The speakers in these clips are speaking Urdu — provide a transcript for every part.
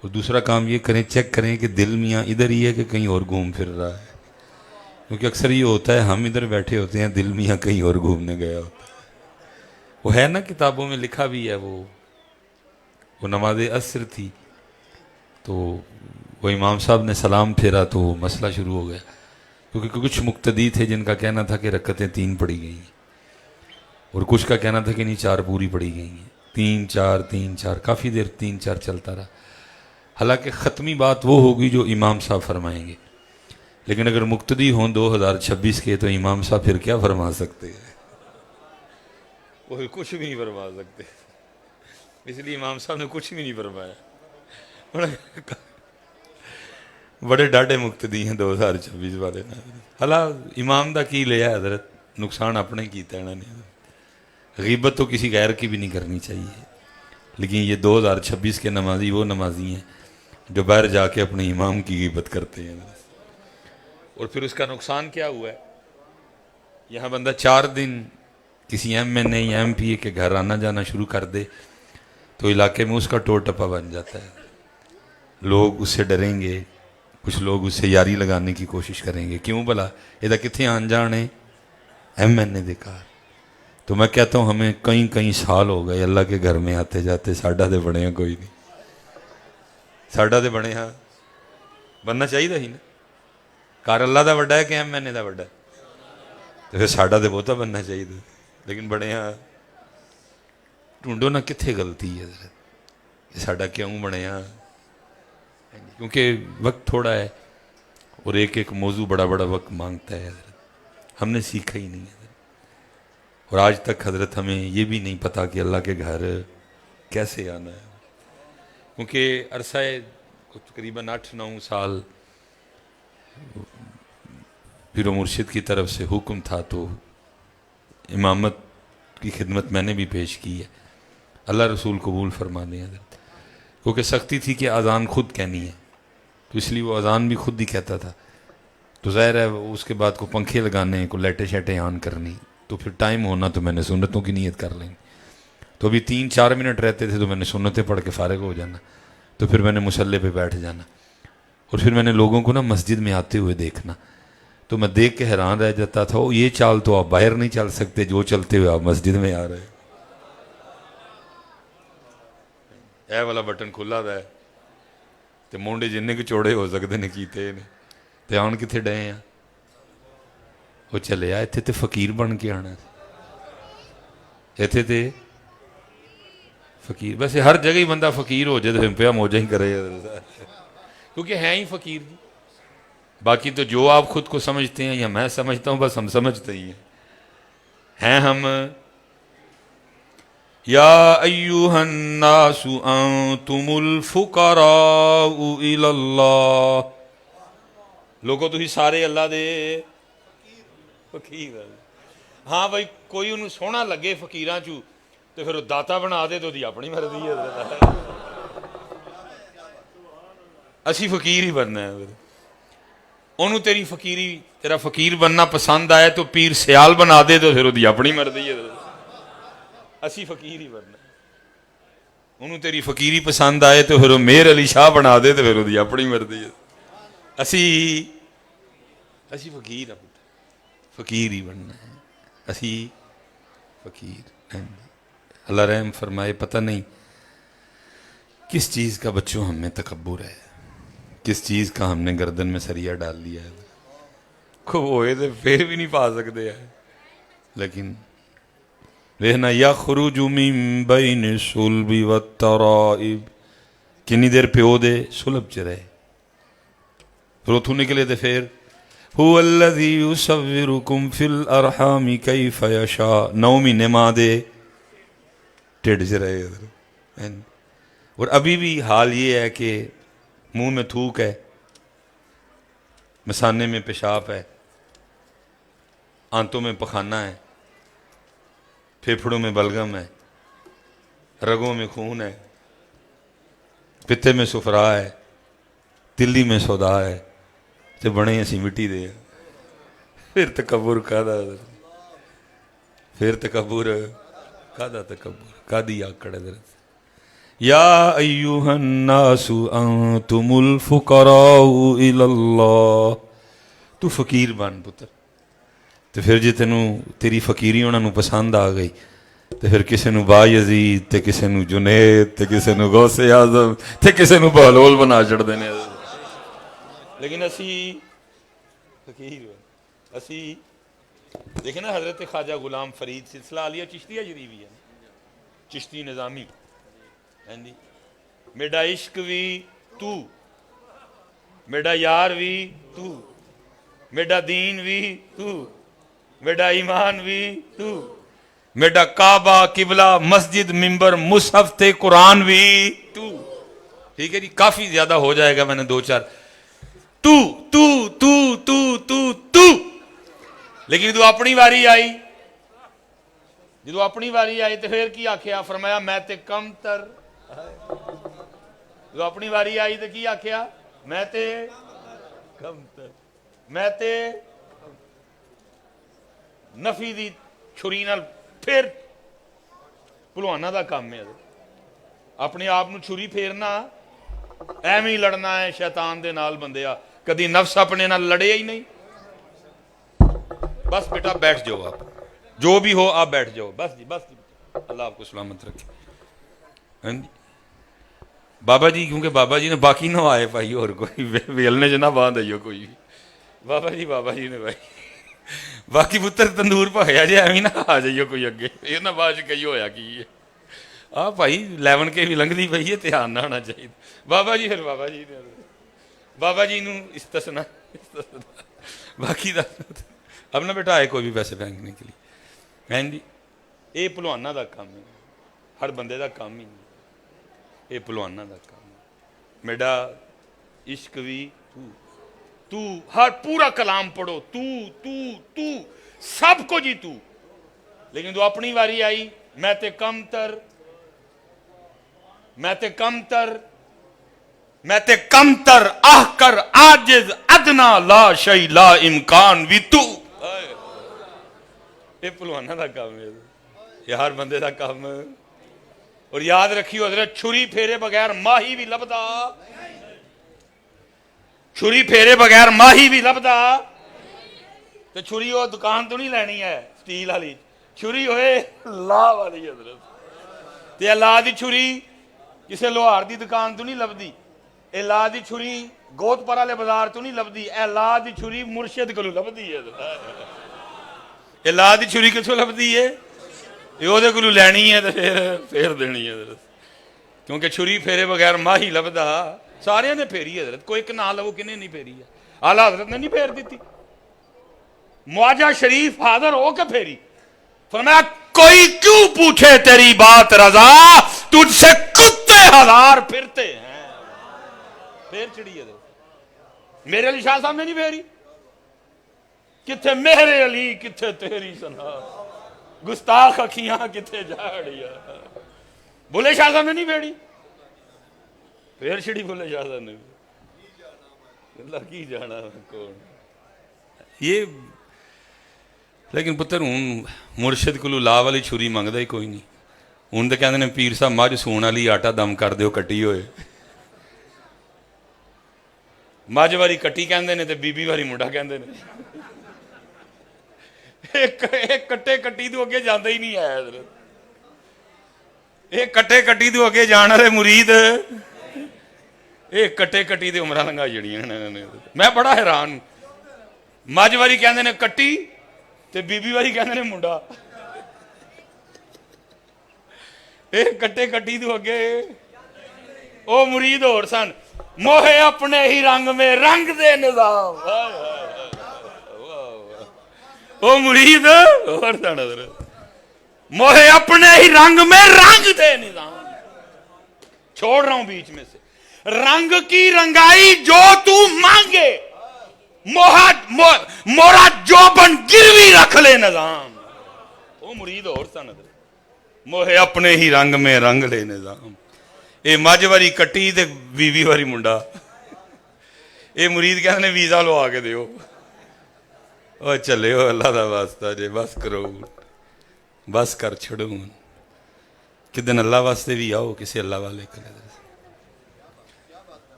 اور دوسرا کام یہ کریں، چیک کریں کہ دل میاں ادھر ہی ہے کہ کہیں اور گھوم پھر رہا ہے، کیونکہ اکثر یہ ہوتا ہے ہم ادھر بیٹھے ہوتے ہیں، دل میاں کہیں اور گھومنے گیا ہوتا ہے۔ وہ ہے نا کتابوں میں لکھا بھی ہے، وہ نماز عصر تھی تو وہ امام صاحب نے سلام پھیرا تو مسئلہ شروع ہو گیا، کیونکہ کچھ مقتدی تھے جن کا کہنا تھا کہ رکعتیں 3 پڑھی گئی ہیں، اور کچھ کا کہنا تھا کہ نہیں 4 پوری پڑھی گئی ہیں، 3 4 3 4 کافی دیر 3 4 چلتا رہا۔ حالانکہ ختمی بات وہ ہوگی جو امام صاحب فرمائیں گے، لیکن اگر مقتدی ہوں 2026 کے تو امام صاحب پھر کیا فرما سکتے ہیں؟ وہ کچھ بھی نہیں فرما سکتے، اس لیے امام صاحب نے کچھ بھی نہیں فرمایا۔ بڑے ڈاڈے مقتدی ہیں 2026 والے نا۔ حالا امام دا کی لیا حضرت، نقصان اپنے کیتا ہے نے۔ غیبت تو کسی غیر کی بھی نہیں کرنی چاہیے، لیکن یہ 2026 کے نمازی وہ نمازی ہیں جو باہر جا کے اپنے امام کی غیبت کرتے ہیں، اور پھر اس کا نقصان کیا ہوا ہے؟ یہاں بندہ 4 دن کسی ایم این اے یا ایم پی اے کے گھر آنا جانا شروع کر دے تو علاقے میں اس کا ٹور ٹپا بن جاتا ہے، لوگ اس سے ڈریں گے، کچھ لوگ اس سے یاری لگانے کی کوشش کریں گے، کیوں بھلا یہ کتنے آن جانے ایم این اے دے کار۔ تو میں کہتا ہوں ہمیں کئی سال ہو گئے اللہ کے گھر میں آتے جاتے، ساڈا دے بنے ہیں کوئی نہیں، ساڈا دے بنے ہاں بننا چاہیے ہی نا۔ کار اللہ دا وڈا ہے کہ ایم این اے دا وڈا ہے؟ تو پھر ساڈا دے بہتا بننا چاہیے، لیکن بڑے ہاں ڈھونڈو نا کتنے غلطی ہے یہ ساڈا کیوں بنے ہاں، کیونکہ وقت تھوڑا ہے اور ایک موضوع بڑا وقت مانگتا ہے حضرت، ہم نے سیکھا ہی نہیں ہے، اور آج تک حضرت ہمیں یہ بھی نہیں پتا کہ اللہ کے گھر کیسے آنا ہے، کیونکہ عرصہ تقریباً 8-9 سال پیر و مرشد کی طرف سے حکم تھا تو امامت کی خدمت میں نے بھی پیش کی ہے، اللہ رسول قبول فرما دیں حضرت، کیونکہ سختی تھی کہ اذان خود کہنی ہے، تو اس لیے وہ اذان بھی خود ہی کہتا تھا، تو ظاہر ہے اس کے بعد کو پنکھے لگانے کو لائٹیں شیٹیں آن کرنی، تو پھر ٹائم ہونا تو میں نے سنتوں کی نیت کر لیں، تو ابھی 3-4 منٹ رہتے تھے تو میں نے سنتیں پڑھ کے فارغ ہو جانا، تو پھر میں نے مصلی پہ بیٹھ جانا، اور پھر میں نے لوگوں کو نا مسجد میں آتے ہوئے دیکھنا، تو میں دیکھ کے حیران رہ جاتا تھا، یہ چال تو آپ باہر نہیں چل سکتے جو چلتے ہوئے آپ مسجد میں آ رہے، اے والا بٹن کھلا ہے تو مونڈے جننے کے چوڑے ہو سکتے نے کیتے نے، تے آن کتنے ڈے ہیں؟ وہ چلے آ اتنے تے فقیر بن کے آنا، اتنے تے فقیر، ویسے ہر جگہ ہی بندہ فقیر ہو جائے تو پیا موجہ ہی کرے، کیونکہ ہیں ہی فقیر جی، باقی تو جو آپ خود کو سمجھتے ہیں یا میں سمجھتا ہوں بس ہم سمجھتے ہی ہیں ہم۔ یا ایہا الناس انتم الفقراء الی اللہ، لوگوں تو ہی سارے اللہ دے فقیر، ہاں بھائی کوئی انہوں سونا لگے فقیراں چو تو پھر داتا بنا دے تو دی اپنی مرضی ہے، اسی فقیر ہی بننا ہے، انہوں تیری فقیری تیرا فقیر بننا پسند آئے تو پیر سیال بنا دے تو پھر دی اپنی مرضی ہے، اسی فقیر ہی بننا، انہوں تیری فقیری پسند آئے تو پھر وہ میر علی شاہ بنا دے تو پھر دی اپنی مرضی ہے، اسی فقیر ہیں، فقیر ہی بننا ہے، اسی فقیر۔ اللہ رحم فرمائے، پتہ نہیں کس چیز کا بچوں ہم میں تکبر ہے، کس چیز کا ہم نے گردن میں سریا ڈال لیا ہے، خوب ہوئے تو پھر بھی نہیں پا سکتے ہیں، لیکن لیکن یخرج من بین الصلب والترائب، کنی دیر پیو دے صلب چ رہے پھر اتھوں نکلے تو پھر هو الذی یصورکم فی الارحام کیف یشاء، 9 مہینے ماں دے ٹھڈ چ رہے، اور ابھی بھی حال یہ ہے کہ منہ میں تھوک ہے، مثانے میں پیشاب ہے، آنتوں میں پخانہ ہے، پھیپھڑوں میں بلغم ہے، رگوں میں خون ہے، پتے میں سفرا ہے، تلی میں سودا ہے، تے بنے اسی مٹی دے، پھر تکبر کادا، پھر تکبر کادا، تکبر کادی آکڑ، یا ایھا الناس انتم الفقراء الی اللہ. تو فقیر بن پتر. تو پھر جی تینوں تیری فقیری انہاں نوں پسند آ گئی تو پھر کسی نوں با یزید تے کسی نوں جنید تے کسی نوں غوث اعظم تے کسی نوں بہلول بنا چھڑدے نے. لیکن اسی فقیر اسی دیکھیں نا حضرت خواجہ غلام فرید سلسلہ عالیہ چشتیہ جریوی ہے چشتی نظامی ہاں جی. میرا عشق بھی تو میرا یار بھی تو میرا دین بھی تو میرا ایمان بھی تو میرا کعبہ قبلہ مسجد ممبر مصحف تے قرآن بھی تو. ٹھیک ہے جی کافی زیادہ ہو جائے گا میں نے دو چار تو تو تو تو تو تو. لیکن جدو اپنی واری آئی جدو اپنی واری آئی تو پھر کی آکھیا فرمایا میں تے کم تر. جدو اپنی واری آئی تو کی آکھیا میں تے کم تر میں تے نفی دی چھری نال پھر پلوانا دا کام ہے اپنے آپ نو چھری پھیرنا ایویں ہی لڑنا ہے شیطان دے نال بندیا کدی نفس اپنے نال لڑے ہی نہیں. بس بیٹا بیٹھ جاؤ آپ جو بھی ہو آپ بیٹھ جاؤ بس جی اللہ آپ کو سلامت رکھے. بابا جی کیونکہ بابا جی نے باقی نہ آئے بھائی اور کوئی ویلنے چ نہ باندھ آئیو کوئی بابا جی نے بھائی باقی پتر تندور پایا جی ایویں نہ آ جائیو کوئی اگے یہ نہ بعد کہی ہویا کی ہے آ بھائی 11 کے بھی لنگتی پئی ہے دھیان نہ ہونا چاہیے. بابا جی پھر بابا جی نو استثنا باقی دا اب نہ بیٹا آئے کوئی بھی پیسے پھینکنے کے لیے ہیں جی. یہ پلوانا دا کام ہے ہر بندے دا کام ہی نہیں یہ پلوانا دا کام ہے. میرا عشق بھی تو ہر پورا کلام پڑھو تو سب کو جی تو. لیکن تو اپنی واری آئی میں تے کم تر میں تے کم تر میں تے کم تر آہ کر عاجز ادنا لا شیء لا امکان بھی تو. یہ پلوانا دا کام ہے یہ ہر بندے دا کام ہے. اور یاد رکھیو حضرت چھری پھیرے بغیر ماہی بھی لبدا چھری پھیرے بغیر ماہی بھی لبدا. تو چھری وہ دکان تو نہیں لینی ہے سٹیل والی چھری ہوئے لا والی حضرت تے لا دی چھری کسے لوہار دی دکان تو نہیں لبدی اے لا دی چھری گوت پر والے بازار تو نہیں لبدی اے لا دی چھری مرشد کو لبدی ہے. اے لا دی چھری کتوں لبدی ہے یہ وہ کو لینی ہے تو پھر دینی ہے حضرت کیونکہ چھری پھیرے بغیر ماہی لبدا سارے نے پھیری حضرت کوئی ایک نہ لو کنے نہیں پھیری ہے اعلیٰ حضرت نے نہیں پھیر دیتی معاجہ شریف حاضر ہو کے پھیری فرمایا کوئی کیوں پوچھے تیری بات رضا تجھ سے کتے ہزار پھرتے ہیں. پھر چڑی ہے میرے علی شاہ صاحب نے نہیں پھیری کتھے میرے علی کتھے تیری سنا گستاخ اکھیاں کتھے جاڑیا بھولے شاہ صاحب نے نہیں پھیری پھر چڑی بھولے شاہ صاحب نے اللہ کی جانا کون یہ. لیکن پتر ہوں مرشد کو لا والی چھری منگتا ہی کوئی نہیں ہوں تو کہتے ہیں پیر صاحب مجھ سون والی آٹا دم کر دیو کٹی ہوئے مجھ واری کٹی کہندے نے تے بی بی واری منڈا کہندے نے ایک کٹے کٹی تو اگے جاندے ہی نہیں ہے حضرت ایک کٹے کٹی تو اگے جان والے مرید ایک کٹے کٹی تے عمرہ لنگا جڑیاں میں بڑا حیران ہوں مجھ واری کہندے نے کٹی تے بی بی واری کہندے نے منڈا ایک کٹے کٹی تو اگے او مرید اور سن موہے اپنے ہی رنگ میں رنگ دے نظام او مرید اور سن حضرت موہے اپنے ہی رنگ میں رنگ دے نظام چھوڑ رہا ہوں بیچ میں سے رنگ کی رنگائی جو تو مانگے مورا جوبن گروی رکھ لے نظام او مرید اور سن حضرت موہے اپنے ہی رنگ میں رنگ لے نظام اے مجھ واری کٹی تے بیوی واری منڈا اے مرید کہتے نے ویزا لو آ کے دیو او چلے ہو اللہ دا واسطہ جے بس کرو بس کر چھڑو کہ دن اللہ واسطے بھی آؤ کسی اللہ والے کے.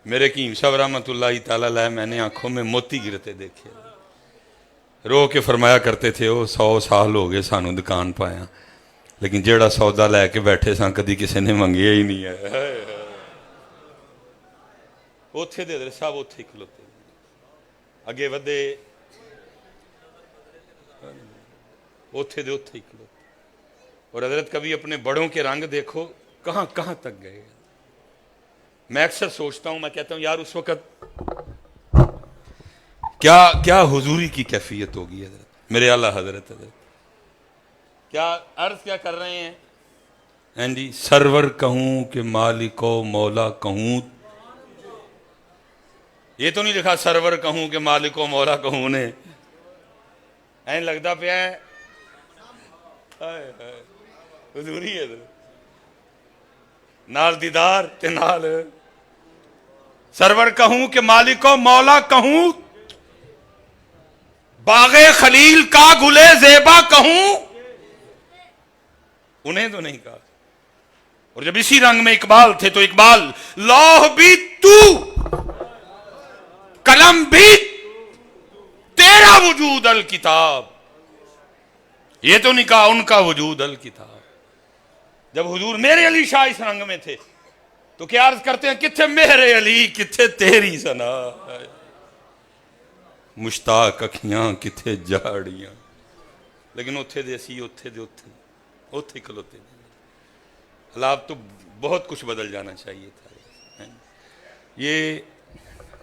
میرے حکیم صاحب رحمۃ اللہ تعالیٰ علیہ میں نے آنکھوں میں موتی گرتے دیکھے. رو کے فرمایا کرتے تھے وہ 100 سال ہو گئے سانو دکان پایا لیکن جیڑا سودا لے کے بیٹھے سان کدی کسی نے منگیا ہی نہیں ہے. اوتھے دے حضرت صاحب اوتھے کھلوتے اگے ودے اوتھے دے اوتھے کھلوتے. اور حضرت کبھی اپنے بڑوں کے رنگ دیکھو کہاں کہاں تک گئے. میں اکثر سوچتا ہوں میں کہتا ہوں یار اس وقت کیا حضوری کی کیفیت ہوگی حضرت میرے اعلیٰ حضرت کیا عرض کیا کر رہے ہیں ہیں جی سرور کہوں کہ مالک و مولا کہوں. یہ تو نہیں لکھا سرور کہوں کہ مالک و مولا کہوں نے این لگتا پیا ہے حضوری ہے نال دیدار تے نال سرور کہوں کہ مالک و مولا کہوں باغ خلیل کا گلے زیبا کہوں انہیں تو نہیں کہا. اور جب اسی رنگ میں اقبال تھے تو اقبال لوح بھی تو قلم بھی تیرا وجود الکتاب یہ تو نہیں کہا ان کا وجود الکتاب. جب حضور میرے علی شاہ اس رنگ میں تھے تو کیا عرض کرتے ہیں کتھے میرے علی کتھے تیری ثنا مشتاق اکھیاں کتھے جاڑیاں لیکن اتھے دے اسی اتھے دے اتھے کھلوتے دے. حالات تو بہت کچھ بدل جانا چاہیے تھا. یہ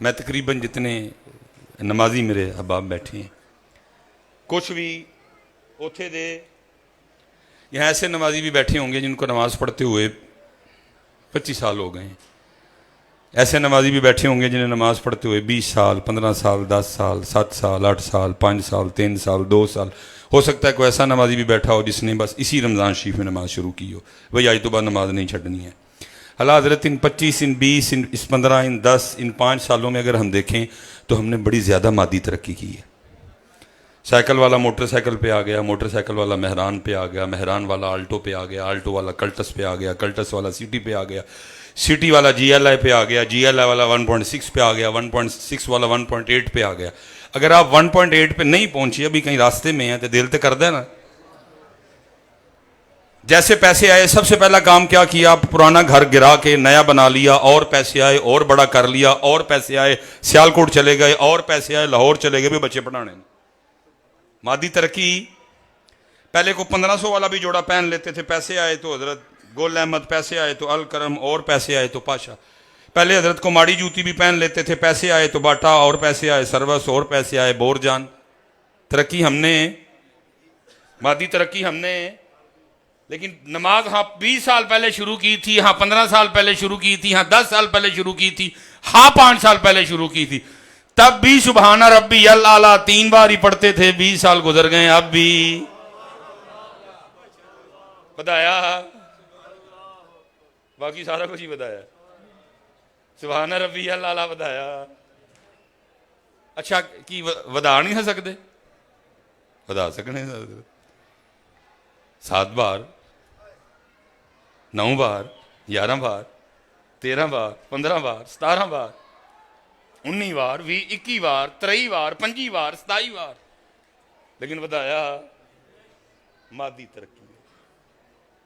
میں تقریباً جتنے نمازی میرے احباب بیٹھے ہیں کچھ بھی اتھے دے یہاں ایسے نمازی بھی بیٹھے ہوں گے جن کو نماز پڑھتے ہوئے 25 سال ہو گئے ہیں. ایسے نمازی بھی بیٹھے ہوں گے جنہیں نماز پڑھتے ہوئے 20 سال 15 سال 10 سال 7 سال 8 سال 5 سال 3 سال 2 سال. ہو سکتا ہے کوئی ایسا نمازی بھی بیٹھا ہو جس نے بس اسی رمضان شریف میں نماز شروع کی ہو بھائی آج تو بعد نماز نہیں چھڈنی ہے. اللہ حضرت ان 25 ان 20 ان 15 ان 10 ان 5 سالوں میں اگر ہم دیکھیں تو ہم نے بڑی زیادہ مادی ترقی کی ہے. سائیکل والا موٹر سائیکل پہ آ گیا موٹر سائیکل والا مہران پہ آ گیا مہران والا آلٹو پہ آ گیا آلٹو والا کلٹس پہ آ گیا کلٹس والا سٹی پہ آ گیا سٹی والا جی ایل آئی پہ آ گیا جی ایل آئی والا 1.6 پہ آ گیا 1.6 والا 1.8 پہ آ گیا. اگر آپ 1.8 پہ نہیں پہنچے ابھی کہیں راستے میں ہیں تو دل تو کر دے نا. جیسے پیسے آئے سب سے پہلا کام کیا کیا پرانا گھر گرا کے نیا بنا لیا اور پیسے آئے اور بڑا کر لیا اور پیسے آئے سیالکوٹ چلے گئے اور پیسے آئے لاہور چلے گئے بھی بچے پڑھانے. مادی ترقی پہلے کو 1500 والا بھی جوڑا پہن لیتے تھے پیسے آئے تو حضرت گل احمد پیسے آئے تو الکرم اور پیسے آئے تو پاشا. پہلے حضرت کو ماڑی جوتی بھی پہن لیتے تھے پیسے آئے تو باٹا اور پیسے آئے سروس اور پیسے آئے بور جان. ترقی ہم نے مادی ترقی ہم نے لیکن نماز ہاں 20 سال پہلے شروع کی تھی ہاں 15 سال پہلے شروع کی تھی ہاں 10 سال پہلے شروع کی تھی ہاں 5 سال پہلے شروع کی تھی تب بھی سبحان ربی اللہ 3 بار ہی پڑھتے تھے. 20 سال گزر گئے اب بھی بتایا باقی سارا کچھ ہی بتایا سبحان ربی اللہ بتایا. اچھا کی ودا نہیں ہے سکتے ودا سکنے 7 بار 9 بار 11 بار 13 بار 15 بار 17 بار 19 بار 21 بار 23 بار 25 بار 27 بار لیکن بتایا مادی ترقی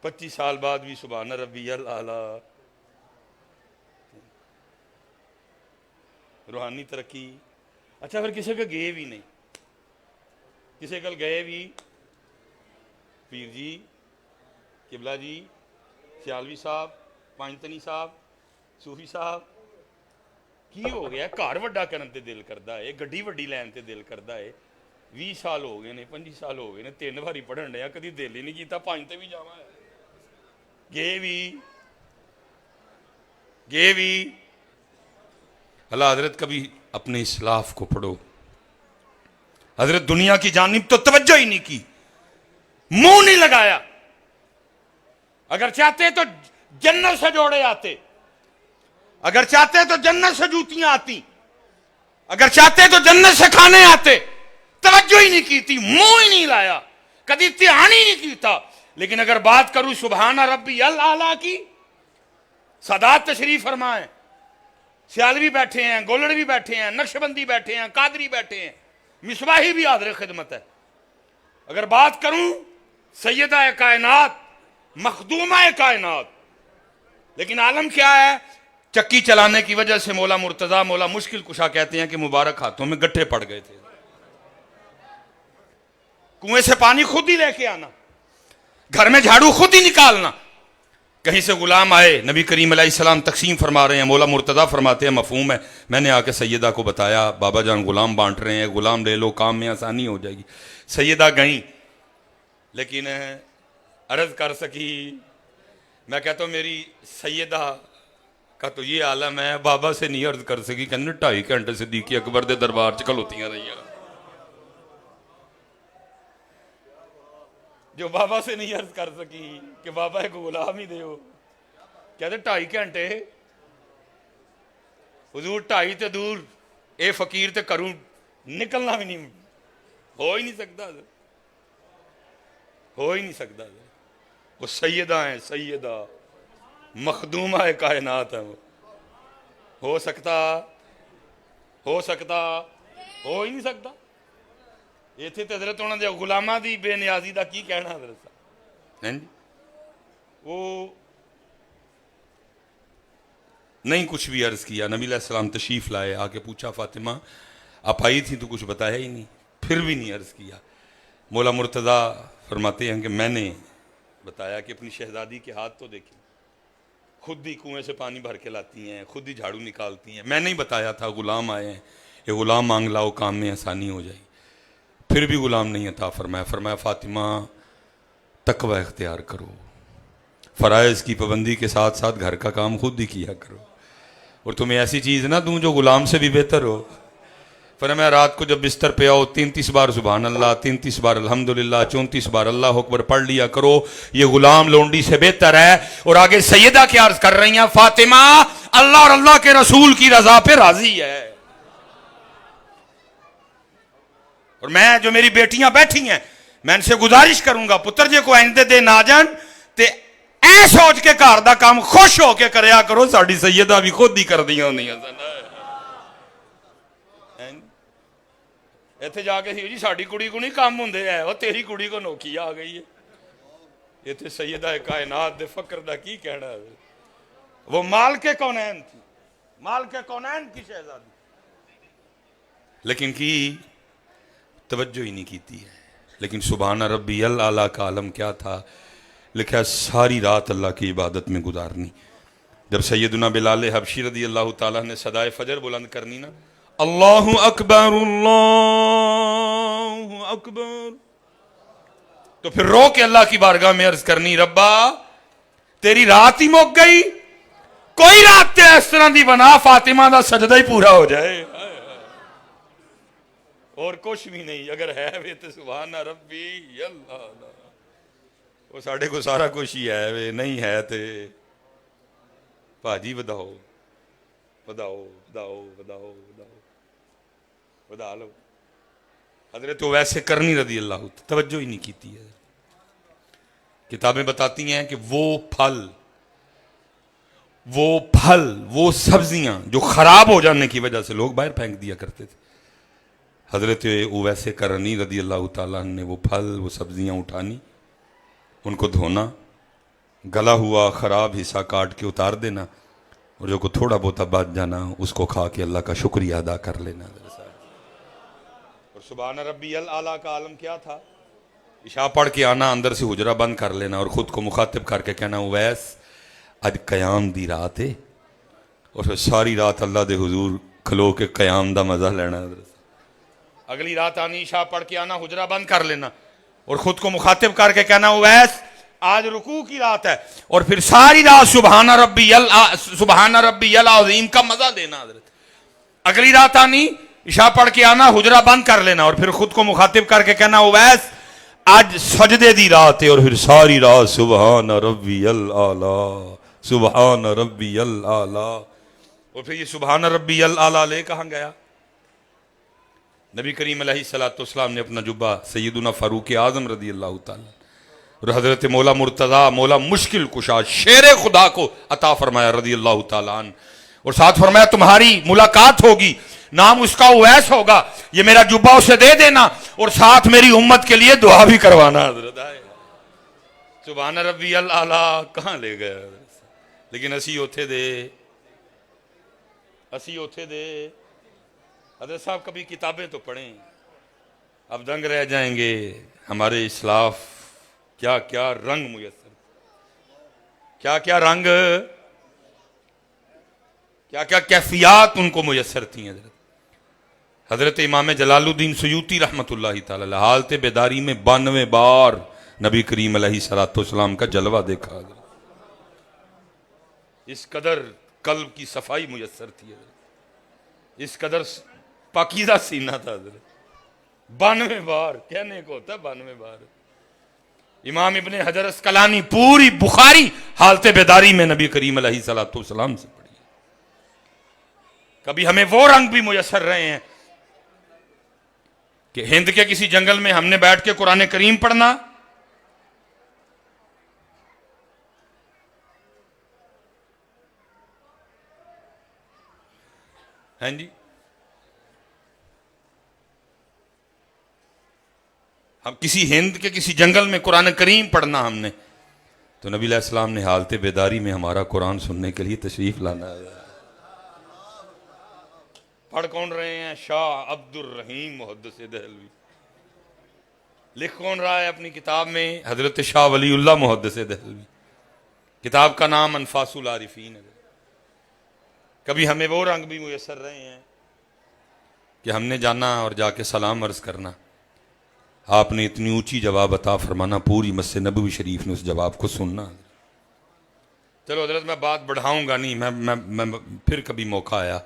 25 سال بعد بھی سبحان ربی الاعلیٰ. روحانی ترقی اچھا پھر کسی کے گئے بھی نہیں کسی کل گئے بھی پیر جی قبلہ جی سیالوی صاحب پانچتنی صاحب صوفی صاحب کی ہو گیا گھر وڈا کرن تے دل کردا ہے گڈی وڈی لین تے دل کردا ہے 20 سال ہو گئے نے 25 سال ہو گئے نے 3 باری پڑھن ڈیا کدی دل ہی نہیں کیتا 5 تے بھی جاواں گئے بھی اللہ حضرت کبھی اپنے اسلاف کو پڑھو. حضرت دنیا کی جانب تو توجہ ہی نہیں کی منہ نہیں لگایا. اگر چاہتے تو جنت سے جوڑے آتے اگر چاہتے تو جنت سے جوتیاں آتی اگر چاہتے تو جنت سے کھانے آتے. توجہ ہی نہیں کی تھی منہ ہی نہیں لایا کدی دھیان ہی نہیں کیتا لیکن اگر بات کروں سبحان ربی الاعلیٰ کی، سادات تشریف فرمائیں، سیالوی بیٹھے ہیں، گولڑوی بیٹھے ہیں، نقشبندی بیٹھے ہیں، قادری بیٹھے ہیں، مصباحی بھی حاضر خدمت ہے. اگر بات کروں سیدہ کائنات، مخدومہ کائنات، لیکن عالم کیا ہے؟ چکی چلانے کی وجہ سے مولا مرتضیٰ، مولا مشکل کشا کہتے ہیں کہ مبارک ہاتھوں میں گٹھے پڑ گئے تھے. کنویں سے پانی خود ہی لے کے آنا، گھر میں جھاڑو خود ہی نکالنا. کہیں سے غلام آئے، نبی کریم علیہ السلام تقسیم فرما رہے ہیں، مولا مرتضیٰ فرماتے ہیں مفہوم ہے، میں نے آ کے سیدہ کو بتایا بابا جان غلام بانٹ رہے ہیں، غلام لے لو، کام میں آسانی ہو جائے گی. سیدہ گئیں، لیکن عرض کر سکی. میں کہتا ہوں میری سیدہ کا تو یہ عالم ہے، بابا سے نہیں عرض کر سکی، کہنے 2.5 گھنٹے صدیق اکبر دے دربار چ کھلوتیاں رہی ہیں. جو بابا سے نہیں عرض کر سکی کہ بابا ایک غلام ہی دے ہو، کہتے 2.5 گھنٹے حضور 2.5 تے دور، اے فقیر تے کروں نکلنا بھی نہیں، ہو ہی نہیں سکتا، ہو ہی نہیں سکتا. وہ سیدہ ہیں، سیدہ مخدومہ کائنات ہیں. وہ ہو سکتا ہو ہی نہیں سکتا. ایتھے تے حضرت انہوں نے غلامہ دی بے نیازی دا کی کہنا حضرت صاحب. وہ نہیں کچھ بھی عرض کیا. نبی علیہ السلام تشریف لائے، آ کے پوچھا فاطمہ آپ آئی تھی تو کچھ بتایا ہی نہیں، پھر بھی نہیں عرض کیا. مولا مرتضیٰ فرماتے ہیں کہ میں نے بتایا کہ اپنی شہزادی کے ہاتھ تو دیکھیں، خود ہی کنویں سے پانی بھر کے لاتی ہیں، خود ہی جھاڑو نکالتی ہیں. میں نہیں بتایا تھا غلام آئے ہیں، یہ غلام مانگ لاؤ، کام میں آسانی ہو جائے گی. پھر بھی غلام نہیں عطا فرمایا. فرمایا فاطمہ تقوی اختیار کرو، فرائض کی پابندی کے ساتھ ساتھ گھر کا کام خود ہی کیا کرو، اور تمہیں ایسی چیز نہ دوں جو غلام سے بھی بہتر ہو. فرمایا رات کو جب بستر پہ آؤ 33 بار سبحان اللہ، 33 بار الحمدللہ، 34 بار اللہ اکبر پڑھ لیا کرو، یہ غلام لونڈی سے بہتر ہے. اور آگے سیدہ کیا عرض کر رہی ہیں، فاطمہ اللہ اور اللہ کے رسول کی رضا پہ راضی ہے. اور میں جو میری بیٹیاں بیٹھی ہیں، میں ان سے گزارش کروں گا پتر جی کو آئندے دے نہ جان تے اے سوچ کے گھر دا کام خوش ہو کے کریا کرو، ساڈی سیدہ بھی خود ہی کر دیاں ہوندیاں سن. ایتھے جا کے جی ساڈی کڑی کو نہیں کام ہوندے ہے، وہ تیری کڑی کو نوکی آ گئی ہے. ایتھے سیدہ کائنات دے فقر دا کی کہنا ہے. وہ مالک کونین تھی، مالک کونین کی شہزادی، لیکن کی توجہ ہی نہیں کیتی ہے. لیکن سبحان ربی الاعلیٰ کا عالم کیا تھا، لکھا ساری رات اللہ کی عبادت میں گزارنی. جب سیدنا بلال حبشی رضی اللہ تعالیٰ نے صدائے فجر بلند کرنی نا، اللہ اکبر اللہ اکبر، تو پھر رو کے اللہ کی بارگاہ میں عرض کرنی ربا تیری رات ہی مک گئی، کوئی رات تے اس طرح دی بنا فاطمہ دا سجدہ ہی پورا ہو جائے، اور کچھ بھی نہیں. اگر ہے وے تو سبحان ربی اللہ، وہ ساڑھے کو سارا کچھ ہی ہے وے، نہیں ہے تے پاجی وداؤ وداؤ وداؤ وداؤ وداؤ ودا لو. حضرت ویسے کرنی رضی اللہ توجہ ہی نہیں کیتی ہے. کتابیں بتاتی ہیں کہ وہ پھل وہ سبزیاں جو خراب ہو جانے کی وجہ سے لوگ باہر پھینک دیا کرتے تھے، حضرت اویس کرنی رضی اللہ تعالیٰ نے وہ پھل وہ سبزیاں اٹھانی، ان کو دھونا، گلا ہوا خراب حصہ کاٹ کے اتار دینا، اور جو کو تھوڑا بہت بچ جانا اس کو کھا کے اللہ کا شکریہ ادا کر لینا. اور سبحان ربی الاعلیٰ کا عالم کیا تھا، عشاء پڑھ کے آنا، اندر سے حجرہ بند کر لینا اور خود کو مخاطب کر کے کہنا اویس اج قیام دی رات ہے، اور پھر ساری رات اللہ دے حضور کھلو کے قیام دا مزہ لینا. اگلی رات آنی، عشاء پڑھ کے آنا، حجرہ بند کر لینا اور خود کو مخاطب کر کے کہنا اویس آج رکوع کی رات ہے، اور پھر ساری رات سبحان ربی العظیم کا مزہ لینا. حضرت اگلی رات آنی، عشاء پڑھ کے آنا، حجرہ بند کر لینا اور پھر خود کو مخاطب کر کے کہنا اویس آج سجدے دی رات ہے، اور پھر ساری رات سبحان ربی الاعلیٰ سبحان ربی الاعلیٰ. اور پھر یہ سبحان ربی الاعلیٰ لے کہاں گیا؟ نبی کریم علیہ الصلوۃ والسلام نے اپنا جبہ سیدنا فاروق اعظم رضی اللہ تعالیٰ اور حضرت مولا مرتضیٰ مولا مشکل کشا شیر خدا کو عطا فرمایا رضی اللہ تعالیٰ عنہ، اور ساتھ فرمایا تمہاری ملاقات ہوگی، نام اس کا اویس ہوگا، یہ میرا جبہ اسے دے دینا اور ساتھ میری امت کے لیے دعا بھی کروانا۔ حضرت آئے سبحان ربی اللہ کہاں لے گئے، لیکن اسی اوتھے دے حضرت صاحب کبھی کتابیں تو پڑھیں، اب دنگ رہ جائیں گے ہمارے اسلاف کیا کیا رنگ میسر، کیا کیا رنگ، کیا کیا کیفیات ان کو میسر تھیں۔ حضرت امام جلال الدین سیوطی رحمۃ اللہ تعالی علیہ حالت بیداری میں 92 بار نبی کریم علیہ الصلوۃ والسلام کا جلوہ دیکھا، اس قدر قلب کی صفائی میسر تھی، اس قدر پاکیزہ سینہ تھا۔ 92 بار کہنے کو ہوتا ہے، 92 بار۔ امام ابن حجر اسقلانی پوری بخاری حالت بیداری میں نبی کریم علیہ الصلوۃ والسلام سے پڑھی۔ کبھی ہمیں وہ رنگ بھی میسر رہے ہیں کہ ہند کے کسی جنگل میں ہم نے بیٹھ کے قرآن کریم پڑھنا، ہیں جی، ہم کسی ہند کے کسی جنگل میں قرآن کریم پڑھنا ہم نے، تو نبی علیہ السلام نے حالت بیداری میں ہمارا قرآن سننے کے لیے تشریف لانا ہے۔ پڑھ کون رہے ہیں؟ شاہ عبد الرحیم محدث دہلوی۔ لکھ کون رہا ہے اپنی کتاب میں؟ حضرت شاہ ولی اللہ محدث دہلوی۔ کتاب کا نام انفاس العارفین ہے۔ کبھی ہمیں وہ رنگ بھی میسر رہے ہیں کہ ہم نے جانا اور جا کے سلام عرض کرنا، آپ نے اتنی اونچی جواب عطا فرمانا، پوری مسجد نبوی شریف نے اس جواب کو سننا۔ چلو حضرت میں بات بڑھاؤں گا نہیں، میں پھر کبھی موقع آیا،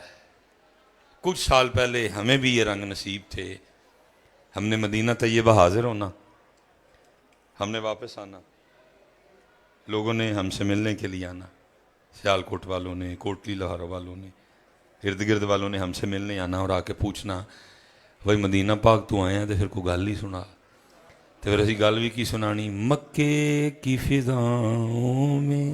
کچھ سال پہلے ہمیں بھی یہ رنگ نصیب تھے، ہم نے مدینہ طیبہ حاضر ہونا، ہم نے واپس آنا، لوگوں نے ہم سے ملنے کے لیے آنا، سیالکوٹ والوں نے، کوٹلی لاہور والوں نے، ارد گرد والوں نے ہم سے ملنے آنا اور آ کے پوچھنا بھائی مدینہ پاک تو آئے ہیں تو پھر کوئی گل ہی سنا، تو پھر اسی گل بھی کی سنانی، مکے کی فضاؤں میں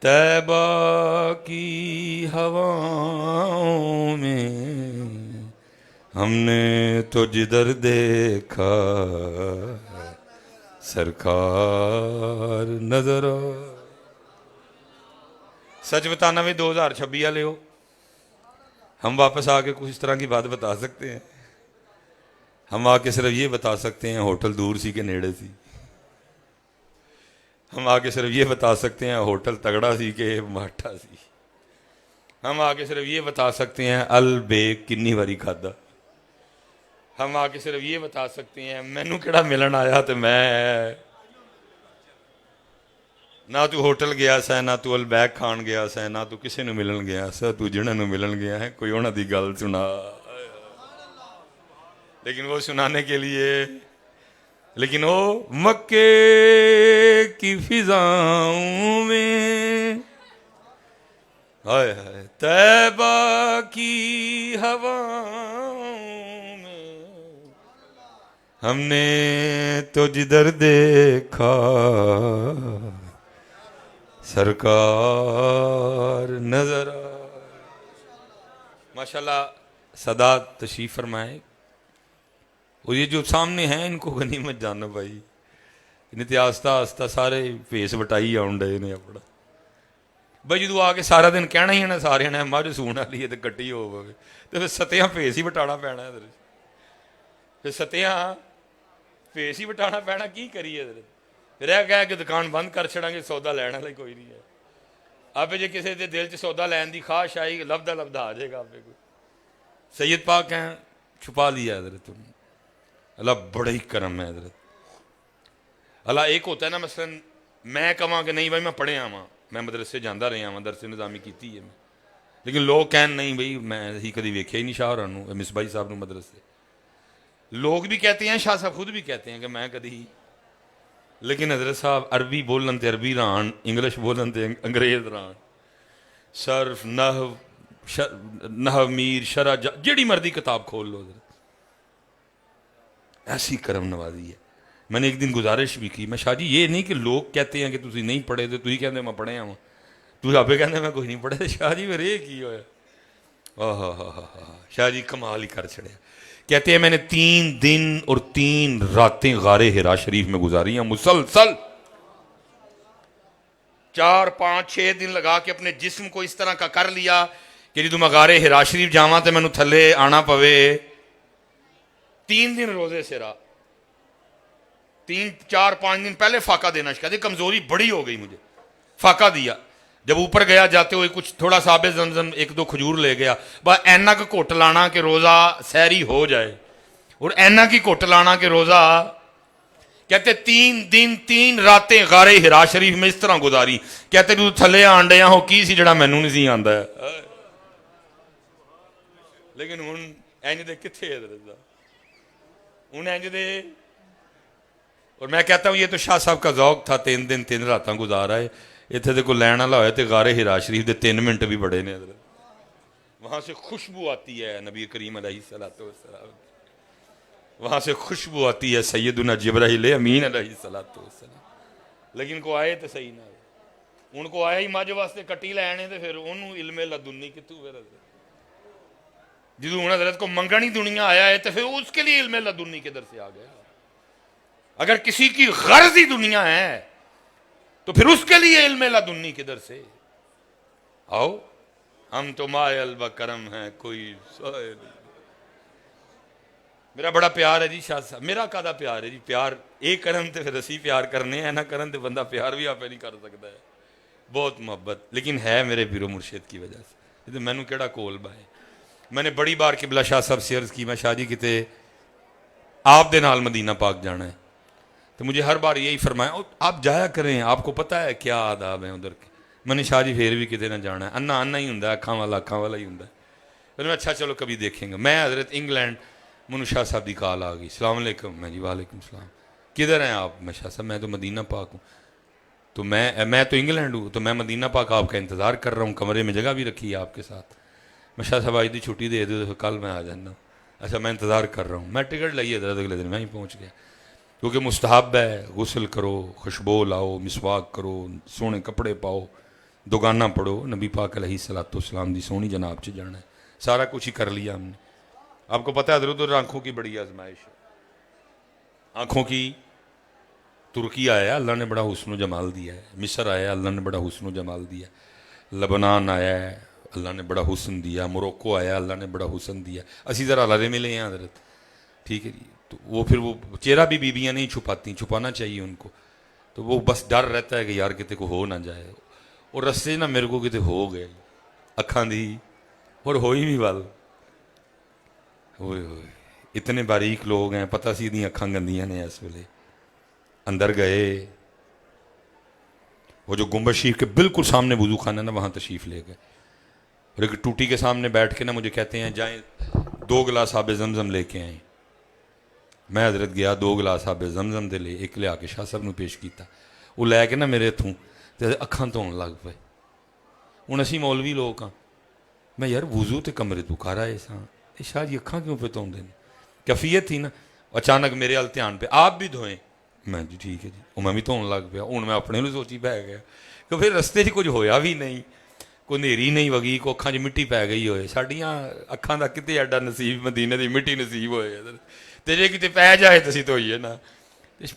طیبہ کی ہواؤں میں ہم نے تو جدھر دیکھا سرکار نظر آ۔ سچ بتانا بھی 2026 والے ہو، ہم واپس آ کے کچھ اس طرح کی بات بتا سکتے ہیں؟ ہم آ کے صرف یہ بتا سکتے ہیں ہوٹل دور سی کہ نیڑے سی، ہم آ کے صرف یہ بتا سکتے ہیں ہوٹل تگڑا سی کہ ماٹھا سی، ہم آ کے صرف یہ بتا سکتے ہیں البیک کنی واری کھادا، ہم آ کے صرف یہ بتا سکتے ہیں مینو کیڑا ملن آیا تو میں نہ تو ہوٹل گیا سا، نہ تو البیک کھان گیا سا، نہ تو کسی نو ملن گیا سا، تو جنہاں نو ملن گیا ہے کوئی انہاں دی گل سنا، لیکن وہ سنانے کے لیے، لیکن وہ مکے کی فضاؤں میں ہائے ہائے طیبہ کی ہواؤں میں ہم نے تو جدھر دیکھا سرکار نظر آ۔ ماشاءاللہ سادات تشریف فرمائے، اور یہ جو سامنے ہیں ان کو غنیمت جاننا بھائی، انہیں تے آستہ آستہ سارے فیس بٹائی آن ڈے نے اپنا بھائی، جدو آ کے سارا دن کہنا ہی ہے نا سارے نے مجھ سون والی ہے تو کٹی ہو گئے تو پھر ستیاں فیس ہی بٹانا پینا ہے، پھر ستیاں فیس ہی بٹانا پینا، کی کریے رہ گیا کہ دکان بند کر چھڑاں گے، سودا لینا لئی کوئی نہیں ہے، آپ جے کسی دے دل چ سودا لین دی خواہش آئی لبدا لبدا آ جائے گا آپ کو۔ سید پاک ہیں چھپا لیا حضرت، اللہ بڑا ہی کرم ہے حضرت۔ اللہ ایک ہوتا ہے نا مثلا میں کہاں کہ نہیں بھائی میں پڑھے آواں، میں مدرسے جانا رہا ہاں، درس نظامی کیتی ہے میں، لیکن لوگ کہن نہیں بھائی میں ہی کدی ویکھیا ہی نہیں شاہ ہوراں نوں، مصباحی صاحب نوں مدرسے، لوگ بھی کہتے ہیں، شاہ صاحب خود بھی کہتے ہیں کہ میں کدی، لیکن حضرت صاحب عربی بولن تے عربی ران، انگلش بولن تے انگریز ران، صرف نحو میر شرع جیڑی مرضی کتاب کھول لو حضرت، ایسی کرم نوازی ہے۔ میں نے ایک دن گزارش بھی کی، میں شاہ جی یہ نہیں کہ لوگ کہتے ہیں کہ تسی نہیں پڑھے تو تھی کہتے میں پڑھے ہوں، تو آپ کہتے میں کوئی نہیں پڑھے، شاہ جی میرے یہ کی ہوا شاہ جی کمال ہی کر چھڑیا۔ کہتے ہیں میں نے 3 دن اور 3 راتیں غار حرا شریف میں گزاری ہیں مسلسل، 4 5 6 دن لگا کے اپنے جسم کو اس طرح کا کر لیا کہ جدو میں غار حرا شریف جاواں تے مینوں تھلے آنا پوے 3 دن روزے سے رہا، 3 4 5 دن پہلے فاقہ دینا شکا دی، کمزوری بڑی ہو گئی مجھے، فاقہ دیا، جب اوپر گیا جاتے ہوئے کچھ تھوڑا سا آب زمزم 1 2 کھجور لے گیا، بس اینا کا گھٹ لانا کہ روزہ سحری ہو جائے، اور اینا کی گھٹ لانا کہ روزہ، کہتے 3 دن 3 راتیں غار حرا شریف میں اس طرح گزاری، کہتے تو تھلے آنڈیاں ہو کی سی جڑا مینوں نہیں سی آندا ہے، لیکن ہن انج دے کتھے حضرت دا ہن انج دے، اور میں کہتا ہوں یہ تو شاہ صاحب کا ذوق تھا، 3 دن 3 راتاں گزارا ہے، اتنے تو کوئی لین والا ہوئے تو غار حرا شریف دے 3 منٹ بھی بڑے نے حضرت، وہاں سے خوشبو آتی ہے نبی کریم علیہ السلام، وہاں سے خوشبو آتی ہے سیدنا جبرائیل امین علیہ السلام، لیکن کو آئے تو صحیح نہ ان کو آیا ہی مجھ واسطے کٹی لینے تو پھر انہوں علم لدنی کتوں پھر جدو ہوں حضرت کو منگنی دنیا آیا ہے تو پھر اس کے لیے علم لدنی کدھر سے آ گیا؟ اگر کسی کی غرض ہی دنیا ہے تو پھر اس کے لیے علم لدنی کدھر سے؟ آؤ ہم تو مائل بکرم ہیں کوئی سائل، میرا بڑا پیار ہے جی شاہ صاحب، میرا کدا پیار ہے جی، پیار ایک کرن تے پھر اسی پیار کرنے ہیں، نہ کرن تے بندہ پیار بھی آپ نہیں کر سکتا ہے، بہت محبت، لیکن ہے میرے پیرو مرشد کی وجہ سے، تو مینوں کیڑا کول بائے۔ میں نے بڑی بار قبلہ شاہ صاحب سے عرض کی، میں شاہ جی کتے آپ دے نال مدینہ پاک جانا ہے، تو مجھے ہر بار یہی فرمایا آپ جایا کریں، آپ کو پتہ ہے کیا آداب ہیں ادھر کے، میں نے شاہ جی پھر بھی کتے نہ جانا ہے، انا ہی ہوندا ہے، اکھاں والا ہی ہوندا ہے، پھر میں اچھا چلو کبھی دیکھیں گے۔ میں حضرت انگلینڈ منو شاہ صاحب دی کال آ گئی، السلام علیکم، میں جی وعلیکم السلام، کدھر ہیں آپ؟ میں شاہ صاحب میں تو مدینہ پاک ہوں، تو میں تو انگلینڈ ہوں، تو میں مدینہ پاک آپ کا انتظار کر رہا ہوں، کمرے میں جگہ بھی رکھی ہے آپ کے ساتھ، میں شاہ صاحب آج دی چھٹی دے دو تو کل میں آ جانا، اچھا میں انتظار کر رہا ہوں، میں ٹکٹ لئی حضرت اگلے دن میں ہی پہنچ گیا، کیونکہ مستحب ہے غسل کرو، خوشبو لاؤ، مسواک کرو، سونے کپڑے پاؤ، دوگانہ پڑھو، نبی پاک علیہ السلام دی سونی جناب چ جانا ہے، سارا کچھ ہی کر لیا ہم نے۔ آپ کو پتہ ہے حضرت آنکھوں کی بڑی آزمائش ہے، آنکھوں کی، ترکی آیا اللہ نے بڑا حسن و جمال دیا ہے، مصر آیا اللہ نے بڑا حسن و جمال دیا ہے، لبنان آیا ہے اللہ نے بڑا حسن دیا، موروکو آیا اللہ نے بڑا حسن دیا، اسی ذرا لڑے ملے ہیں حضرت، ٹھیک ہے جی، تو وہ پھر وہ چہرہ بھی بیویاں نہیں چھپاتی، چھپانا چاہیے ان کو، تو وہ بس ڈر رہتا ہے کہ یار کتے کو ہو نہ جائے، اور رستے نہ میرے کو کتے ہو گئے اکھاں دی، اور ہوئی بھی وال ہوئے ہوئے اتنے باریک لوگ ہیں، پتہ سی دی اکھاں گندیاں نے اس ویلے، اندر گئے، وہ جو گنبد شریف کے بالکل سامنے وضو خانہ نا وہاں تشریف لے گئے، اور ایک ٹوٹی کے سامنے بیٹھ کے نا مجھے کہتے ہیں جائیں 2 گلاس آب زمزم لے کے آئیں، میں حضرت گیا 2 گلاس آب زمزم دے لے، ایک لیا کے شاہ صاحب نو پیش کیتا، وہ لے کے نا میرے ہتھوں تے اکھاں دھون لگ پے، ہن اسی مولوی لوگ ہاں، میں یار وضو تے کمرے تو کر آئے ساں، شاہ جی اکھاں کیوں پہ دھوندے نے؟ کیفیت تھی نا، اچانک میرے ال دھیان پہ آپ بھی دھوئیں، میں جی ٹھیک ہے جی، وہ میں بھی دھون لگ پیا، ہوں میں اپنے لئے سوچی پہ گیا کہ پھر رستے کچھ ہویا بھی نہیں، کوئی نیری نہیں وگی، کوئی اکھاں مٹی پی گئی ہوئے، ساڈیاں اکھاں دا کتے ایڈا نصیب مدینے دی مٹی نصیب ہوئے، تے جے کتے پی جائے تو اسی تو ہوئیے نا،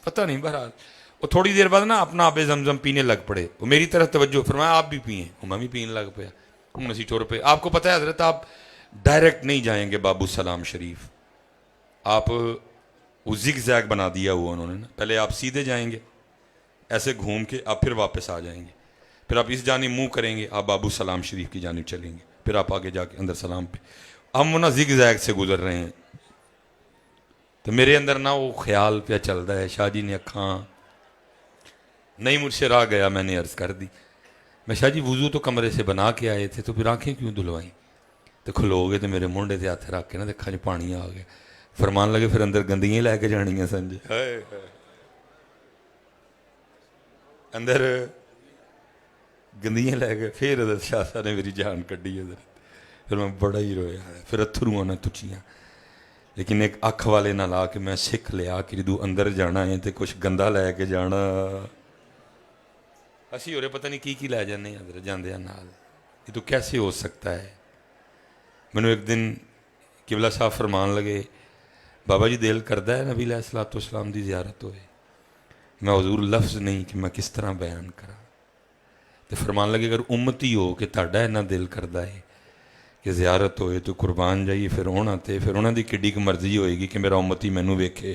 پتہ نہیں بہرحال، وہ تھوڑی دیر بعد نا اپنا آب زمزم پینے لگ پڑے، وہ میری طرف توجہ فرمایا آپ بھی پئیں، وہ میں بھی پینے لگ پیا، ہم اسی ٹور پہ، آپ کو پتہ ہے حضرت آپ ڈائریکٹ نہیں جائیں گے باب السلام شریف، آپ وہ زگ زیگ بنا دیا ہوا انہوں نے نا، پہلے آپ سیدھے جائیں گے ایسے گھوم کے، آپ پھر واپس آ جائیں گے، پھر آپ اس جانب منہ کریں گے، آپ باب السلام شریف کی جانب چلیں گے، پھر آپ آگے جا کے اندر سلام پہ، ہم وہ نا زگ زیگ سے گزر رہے ہیں، تو میرے اندر نا وہ خیال پہ چلتا ہے شاہ جی نے اکھاں نہیں مجھ سے راہ گیا، میں نے عرض کر دی، میں شاہ جی وضو تو کمرے سے بنا کے آئے تھے تو پھر آنکھیں کیوں دھلوائیں؟ تو کھلو گئے تو میرے منڈے تے ہاتھ رکھ کے نا اکھاں چ پانی آ گیا، فرمان لگے پھر اندر گندیاں لے کے جانیاں سن جی، اندر گندیاں لے گئے، پھر حضرت شاہ صاحب نے میری جان کڈی، حضرت پھر میں بڑا ہی رویا، پھر اتھرو نے تچیاں، لیکن ایک اکھ والے نال آ کے میں سکھ لیا کہ جدو اندر جانا ہے تو کچھ گندا لے کے جانا. اسی ہورے پتہ نہیں کی لے جانے ادھر جاندے نال. یہ تو کیسے ہو سکتا ہے؟ مینوں ایک دن قبلہ صاحب فرمان لگے بابا جی دل کردا ہے نبی علیہ الصلوۃ والسلام دی زیارت ہوئے. میں حضور لفظ نہیں کہ میں کس طرح بیان کراں. تو فرمان لگے اگر امتی ہو کہ تہاڈا اتنا دل کردا ہے کہ زیارت ہوئے تو قربان جائیے پھر ہونا تے پھر انہاں دی کڈی ک مرضی ہوئے گی کہ میرا امتی مینوں ویکھے.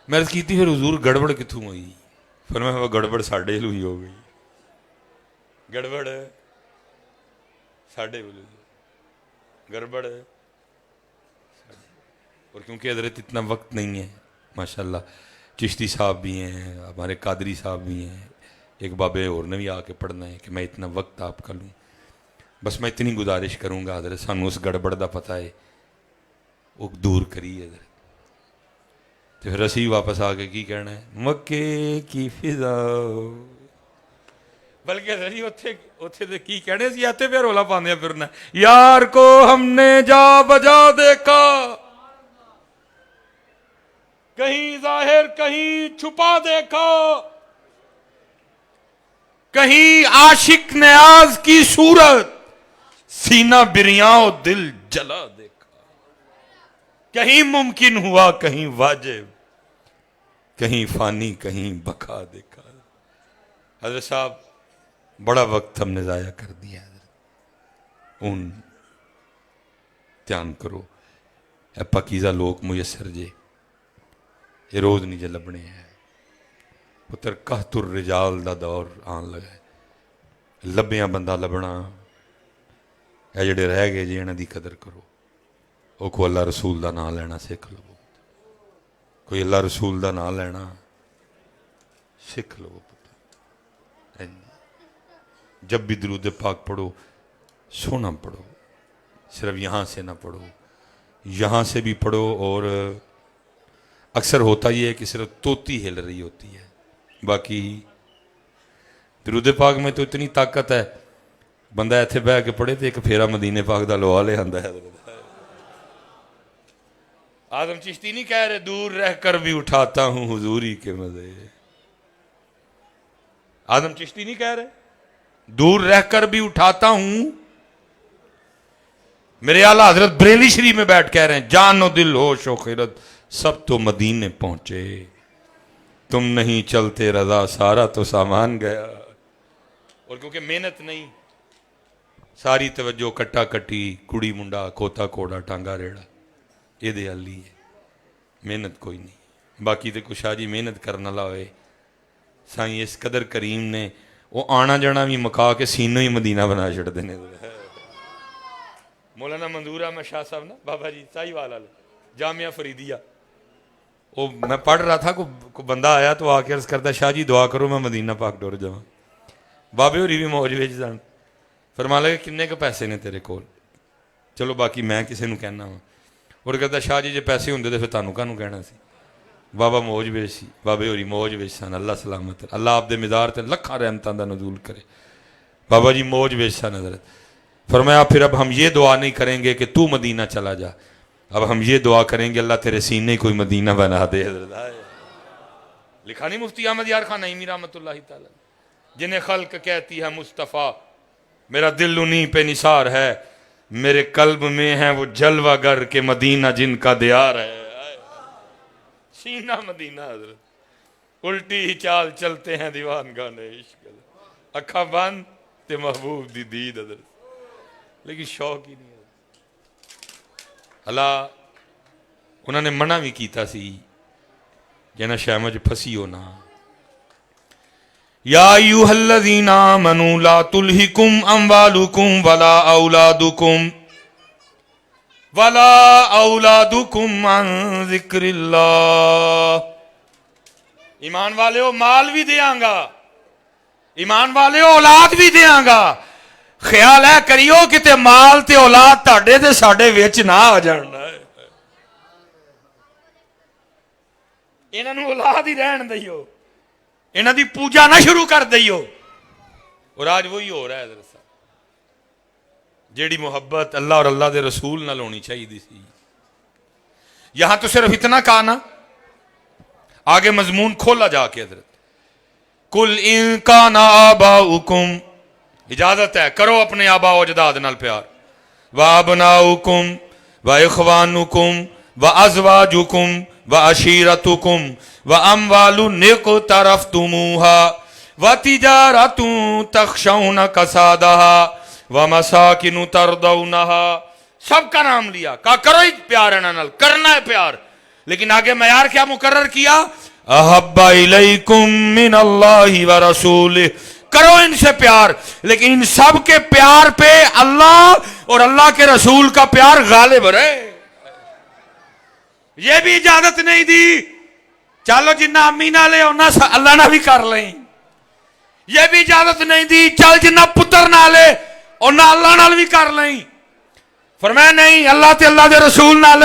میں عرض کیتی پھر حضور گڑبڑ کتوں ہوئی؟ فرمایا گڑبڑ ساڈے لو ہی ہو گئی. گڑبڑ ساڈے لو گڑبڑ. اور کیونکہ حضرت اتنا وقت نہیں ہے ماشاءاللہ. چشتی صاحب بھی ہیں, ہمارے قادری صاحب بھی ہیں, ایک بابے اور نے بھی آ کے پڑھنا ہے کہ میں اتنا وقت آپ کا لوں. بس میں اتنی گزارش کروں گا حضرت سانوں اس گڑبڑ دا پتہ ہے وہ دور کریے حضرت. تو پھر اسی واپس آ کے کی کہنا ہے مکے کی فضا. بلکہ اتنے کی کہنے سی آتے پہ رولا پاندے پھرنا یار کو ہم نے جا بجا دیکھا کہیں ظاہر کہیں چھپا دیکھا کہیں عاشق نیاز کی صورت سینہ بریاں و دل جلا دیکھا کہیں ممکن ہوا کہیں واجب کہیں فانی کہیں بقا دیکھا. حضرت صاحب بڑا وقت ہم نے ضائع کر دیا حضرت. ان دھیان کرو اے پاکیزہ لوگ میسر جے یہ روز نہیں جے لبنے ہیں. پتر قحط الرجال دا دور آن لگا ہے. لبیاں بندہ لبنا اے جڑے رہ گئے جی انہاں دی قدر کرو. او کو اللہ رسول دا نام لینا سکھ لو. کوئی اللہ رسول دا نام لینا سکھ لو. جب بھی درود پاک پڑھو سونا پڑھو, صرف یہاں سے نہ پڑھو, یہاں سے بھی پڑھو. اور اکثر ہوتا یہ ہے کہ صرف توتی ہل رہی ہوتی ہے, باقی درود پاک میں تو اتنی طاقت ہے بندہ ایتھے بہ کے پڑھے تو ایک پھیرا مدینے پاک دا لوا لے آندا ہے. اعظم چشتی نہیں کہہ رہے دور رہ کر بھی اٹھاتا ہوں حضوری کے مزے. اعظم چشتی نہیں کہہ رہے دور رہ کر بھی اٹھاتا ہوں. میرے اعلیٰ حضرت بریلی شریف میں بیٹھ کہہ رہے ہیں جان و دل ہوش و خیرت سب تو مدینے پہنچے تم نہیں چلتے رضا سارا تو سامان گیا. اور کیونکہ محنت نہیں ساری توجہ کٹا کٹی کڑی منڈا کھوتا کوڑا ٹانگا ریڑا یہ دے علی ہے. محنت کوئی نہیں. باقی تے کچھ آجی محنت کرنا لاوے سائیں اس قدر کریم نے وہ آنا جانا بھی مکا کے سینوں ہی مدینہ بنا چھڑ دینے. مولانا منظور احمد شاہ صاحب نا بابا جی سائی والا جامعہ فریدیہ وہ میں پڑھ رہا تھا کو بندہ آیا تو آ کے عرض کرتا شاہ جی دعا کرو میں مدینہ پاک ڈور جاؤں. بابے ہوری بھی موج وچ سن. فرمان لگے کنے کے پیسے نے تیرے کول؟ چلو باقی میں کسے نو کہنا ہوں. اور کہتا شاہ جی جے پیسے ہوندے تو پھر تانوں کانوں کہنا سی. بابا موج وچ سی, بابے ہوری موج وچ سن. اللہ سلامت, اللہ آپ دے مزار تے لکھاں رحمتاں دا نزول کرے. بابا جی موج وچ سن. حضرت فرمایا پھر اب ہم یہ دعا نہیں کریں گے کہ تو مدینہ چلا جا, اب ہم یہ دعا کریں گے اللہ تیرے سینے کوئی مدینہ بنا دے. حضرت لکھا نہیں مفتی احمد یار خان نعیمی رحمۃ اللہ تعالی جنہیں خلق کہتی ہے مصطفیٰ میرا دل انہیں پہ نثار ہے میرے قلب میں ہے وہ جلوہ گر کے مدینہ جن کا دیار ہے. سینہ مدینہ حضرت الٹی ہی چال چلتے ہیں دیوان گانے عشق اکھا بند تے محبوب دی دید حضرت لیکن شوق ہی نہیں. اللہ انہوں نے منع بھی کیتا سی جنہ شہمج پھسی ہونا. یا ایوہ الذین آمنوا لا تلہکم اموالکم ولا اولادکم عن ذکر اللہ. ایمان والے ہو مال بھی دیاں گا, ایمان والے ہو اولاد بھی دیاں گا. خیال ہے کریو کہ تے مال تے اولاد تاڑے تے ساڑے ویچ نہ آ جانا ہے. انہاں نو اولاد ہی رہن دئیو, انہاں دی پوجا نہ شروع کر دئیو. اور آج وہی ہو رہا ہے حضرت صاحب. جیڑی محبت اللہ اور اللہ دے رسول نال ہونی چاہیے سی. یہاں تو صرف اتنا کہا نا, آگے مضمون کھولا جا کے حضرت کل ان کان آباؤکم, اجازت ہے کرو اپنے آبا و اجداد نال پیار, وابناؤکم واخوانکم وازواجکم وعشیرتکم واموال اقترفتموها وتجارۃ تخشون کسادها ومساکن ترضونها, سب کا نام لیا, کہا کرو ہی پیار ہے نال, کرنا ہے پیار, لیکن آگے معیار کیا مقرر کیا, احب الیکم من اللہ ورسولہ, کرو ان سے پیار, لیکن ان سب کے پیار پہ اللہ اور اللہ کے رسول کا پیار غالب رہے. یہ بھی اجازت نہیں دی چلو جنہ امی نہ لے اللہ نہ بھی کر لیں, یہ بھی اجازت نہیں دی چل جنہ پتر نہ لے اور نہ اللہ نال بھی کر لیں. فرمایا نہیں, اللہ تے اللہ دے رسول نال.